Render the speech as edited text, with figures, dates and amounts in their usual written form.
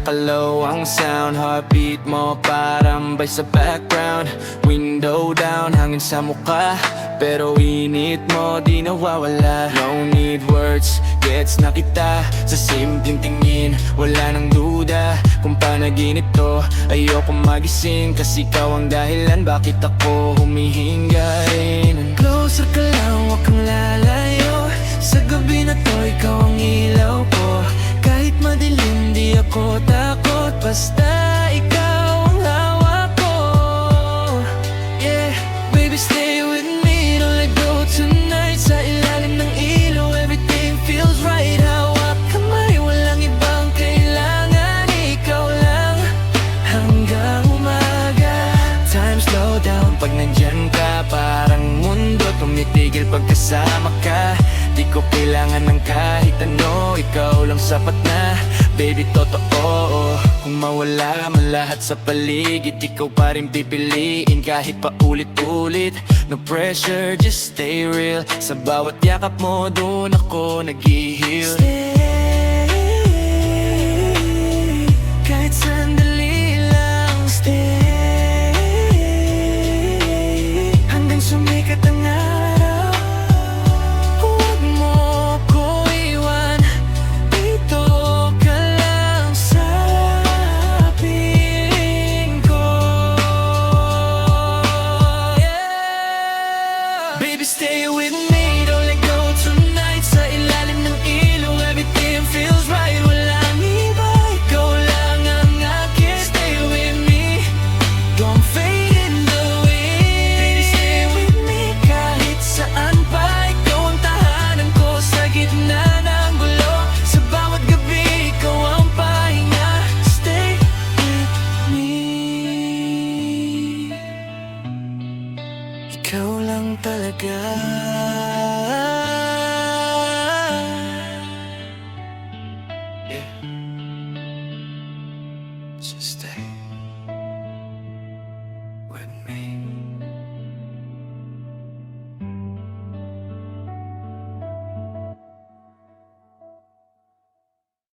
Nakalow ang sound, heartbeat mo parang bay sa background. Window down, hangin sa mukha, pero init mo di nawawala. No need words, gets na kita. Sa simpleng tingin, wala nang duda. Kung panaginip to, ayoko magising. Kasi ikaw ang dahilan bakit ako humihingain. Closer ka lang, huwag kang lalayo. Sa gabi na to, ikaw ang ilaw ko. Kahit madilim, di ako takot. Basta ikaw ang hawak ko. Yeah, baby stay with me, don't let go tonight. Sa ilalim ng ilaw, everything feels right. Hawak kamay, walang ibang kailangan. Ikaw lang hanggang umaga. Time slow down pag nandyan ka. Parang mundo tumitigil pagkasama ka. Di ko kailangan ng kahit ano, ikaw lang sapat na. Baby, totoo, kung mawala man lahat sa paligid, ikaw pa rin pipiliin kahit pa ulit-ulit. No pressure, just stay real. Sa bawat yakap mo, doon ako nag-i-heal. Stay, kahit sandali lang. Stay, hanggang sumikat ang araw. Huwag mo ko iwan, dito ka lang sa piling ko. Yeah. Baby, stay with me, don't let go tonight. Sa ilalim ng ilaw, everything feels right. Walang iba, ikaw lang ang akin. Stay with me, don't fade in the wind. Baby, stay with me, kahit saan pa. Ikaw ang tahanan ko sa gitna ng gulo. Sa bawat gabi, ikaw ang pahinga. Stay with me, ikaw lang talaga. Yeah, just stay.